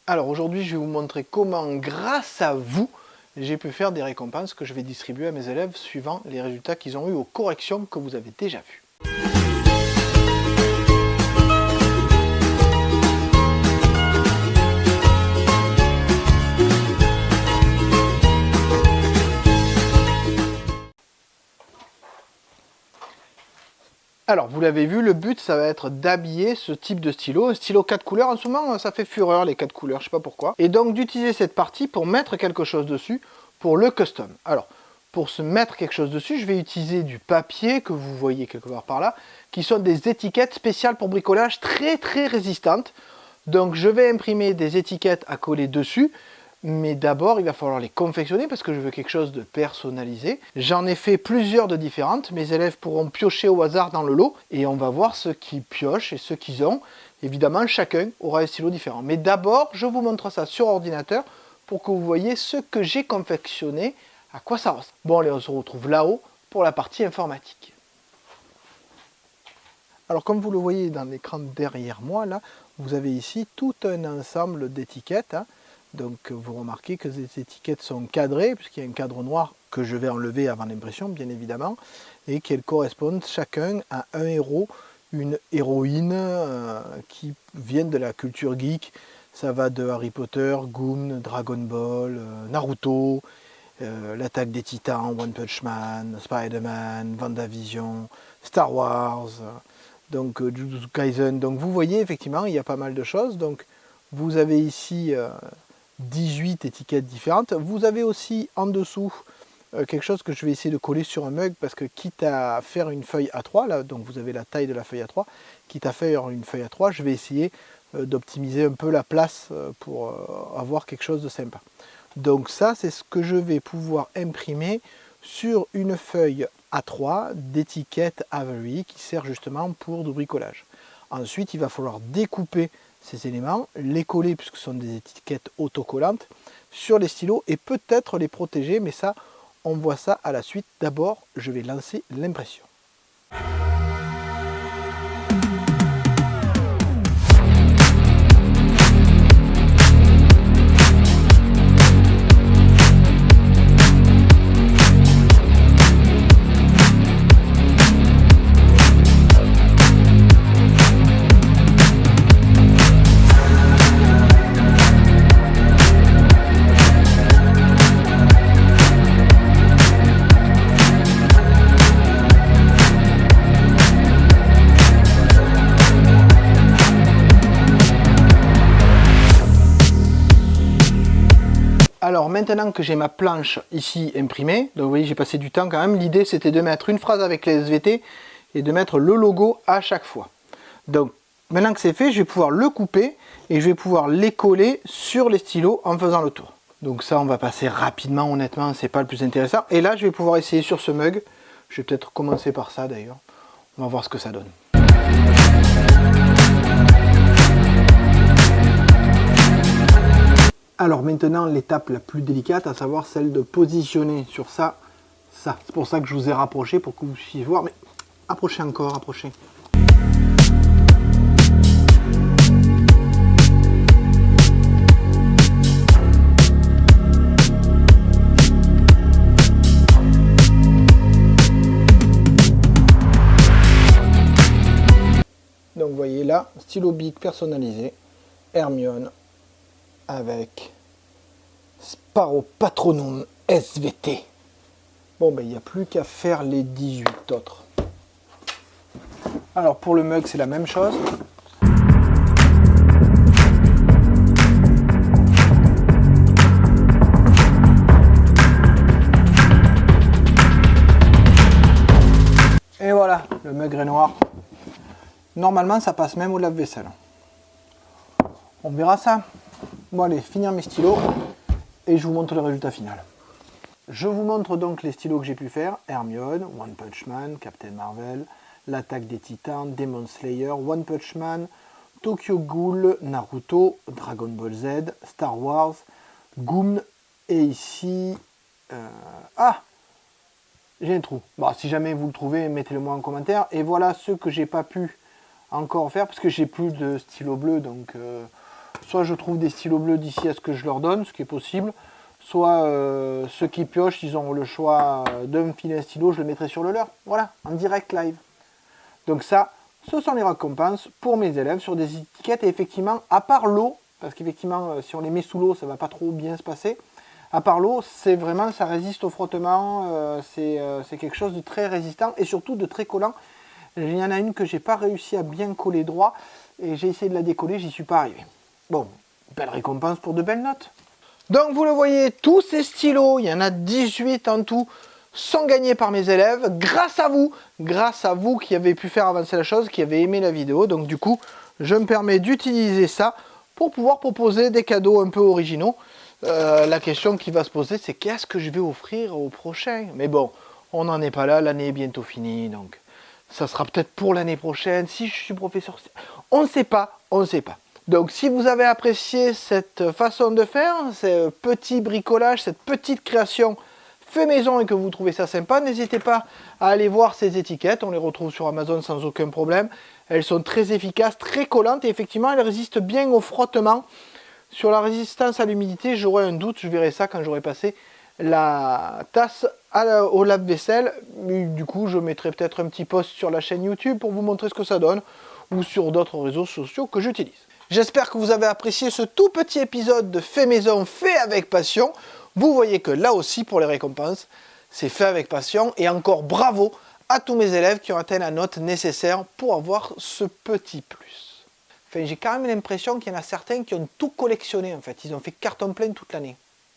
Alors aujourd'hui, je vais vous montrer comment, grâce à vous, j'ai pu faire des récompenses que je vais distribuer à mes élèves suivant les résultats qu'ils ont eu aux corrections que vous avez déjà vues. Alors, vous l'avez vu, le but, ça va être d'habiller ce type de stylo. Un stylo 4 couleurs, en ce moment, ça fait fureur, les 4 couleurs, je sais pas pourquoi. Et donc, d'utiliser cette partie pour mettre quelque chose dessus, pour le custom. Alors, pour se mettre quelque chose dessus, je vais utiliser du papier, que vous voyez quelque part par là, qui sont des étiquettes spéciales pour bricolage, très résistantes. Donc, je vais imprimer des étiquettes à coller dessus. Mais d'abord, il va falloir les confectionner parce que je veux quelque chose de personnalisé. J'en ai fait plusieurs de différentes. Mes élèves pourront piocher au hasard dans le lot et on va voir ceux qui piochent et ceux qu'ils ont. Évidemment, chacun aura un stylo différent. Mais d'abord, je vous montre ça sur ordinateur pour que vous voyez ce que j'ai confectionné, à quoi ça ressemble. Bon, allez, on se retrouve là-haut pour la partie informatique. Alors, comme vous le voyez dans l'écran derrière moi, là, vous avez ici tout un ensemble d'étiquettes. Donc vous remarquez que ces étiquettes sont cadrées, puisqu'il y a un cadre noir que je vais enlever avant l'impression, bien évidemment, et qu'elles correspondent chacun à un héros, une héroïne qui viennent de la culture geek. Ça va de Harry Potter, Goom, Dragon Ball, Naruto, l'attaque des Titans, One Punch Man, Spider-Man, WandaVision, Star Wars, donc Jujutsu Kaisen. Donc vous voyez, effectivement, il y a pas mal de choses. Donc vous avez ici 18 étiquettes différentes. Vous avez aussi en dessous quelque chose que je vais essayer de coller sur un mug parce que quitte à faire une feuille A3, là, donc vous avez la taille de la feuille A3, quitte à faire une feuille A3, je vais essayer d'optimiser un peu la place pour avoir quelque chose de sympa. Donc ça, c'est ce que je vais pouvoir imprimer sur une feuille A3 d'étiquette Avery qui sert justement pour du bricolage. Ensuite, il va falloir découper ces éléments, les coller puisque ce sont des étiquettes autocollantes sur les stylos et peut-être les protéger, mais ça on voit ça à la suite. D'abord je vais lancer l'impression. Alors maintenant que j'ai ma planche ici imprimée, donc vous voyez j'ai passé du temps quand même, l'idée c'était de mettre une phrase avec les SVT et de mettre le logo à chaque fois. Donc maintenant que c'est fait, je vais pouvoir le couper et je vais pouvoir les coller sur les stylos en faisant le tour. Donc ça on va passer rapidement, honnêtement c'est pas le plus intéressant. Et là je vais pouvoir essayer sur ce mug, je vais peut-être commencer par ça d'ailleurs, on va voir ce que ça donne. Alors maintenant l'étape la plus délicate, à savoir celle de positionner sur ça. C'est pour ça que je vous ai rapproché, pour que vous puissiez voir, mais approchez encore, approchez. Donc vous voyez là, stylo bic personnalisé, Hermione, avec Sparo Patronum SVT. Bon ben il n'y a plus qu'à faire les 18 autres. Alors pour le mug c'est la même chose. Et voilà, le mug est noir. Normalement ça passe même au lave-vaisselle. On verra ça. Bon allez, finir mes stylos et je vous montre le résultat final. Je vous montre donc les stylos que j'ai pu faire. Hermione, One Punch Man, Captain Marvel, l'attaque des Titans, Demon Slayer, One Punch Man, Tokyo Ghoul, Naruto, Dragon Ball Z, Star Wars, Goom et ici... j'ai un trou. Bon, si jamais vous le trouvez, mettez-le moi en commentaire. Et voilà ceux que j'ai pas pu encore faire parce que j'ai plus de stylo bleu, donc soit je trouve des stylos bleus d'ici à ce que je leur donne, ce qui est possible, soit ceux qui piochent, ils ont le choix de me filer un stylo, je le mettrai sur le leur. Voilà, en direct live. Donc ça, ce sont les récompenses pour mes élèves sur des étiquettes. Et effectivement, à part l'eau, parce qu'effectivement, si on les met sous l'eau, ça ne va pas trop bien se passer. À part l'eau, c'est vraiment, ça résiste au frottement, c'est quelque chose de très résistant et surtout de très collant. Il y en a une que j'ai pas réussi à bien coller droit et j'ai essayé de la décoller, j'y suis pas arrivé. Bon, belle récompense pour de belles notes. Donc vous le voyez, tous ces stylos, il y en a 18 en tout, sont gagnés par mes élèves grâce à vous qui avez pu faire avancer la chose, qui avez aimé la vidéo. Donc du coup, je me permets d'utiliser ça pour pouvoir proposer des cadeaux un peu originaux. La question qui va se poser, c'est qu'est-ce que je vais offrir au prochain? Mais bon, on n'en est pas là, l'année est bientôt finie, donc ça sera peut-être pour l'année prochaine, si je suis professeur. On ne sait pas, on ne sait pas. Donc si vous avez apprécié cette façon de faire, ce petit bricolage, cette petite création fait maison et que vous trouvez ça sympa, n'hésitez pas à aller voir ces étiquettes, on les retrouve sur Amazon sans aucun problème. Elles sont très efficaces, très collantes et effectivement elles résistent bien au frottement. Sur la résistance à l'humidité, j'aurai un doute, je verrai ça quand j'aurai passé la tasse au lave-vaisselle. Du coup, je mettrai peut-être un petit post sur la chaîne YouTube pour vous montrer ce que ça donne ou sur d'autres réseaux sociaux que j'utilise. J'espère que vous avez apprécié ce tout petit épisode de fait maison, fait avec passion. Vous voyez que là aussi, pour les récompenses, c'est fait avec passion. Et encore bravo à tous mes élèves qui ont atteint la note nécessaire pour avoir ce petit plus. Enfin, j'ai quand même l'impression qu'il y en a certains qui ont tout collectionné en fait. Ils ont fait carton plein toute l'année.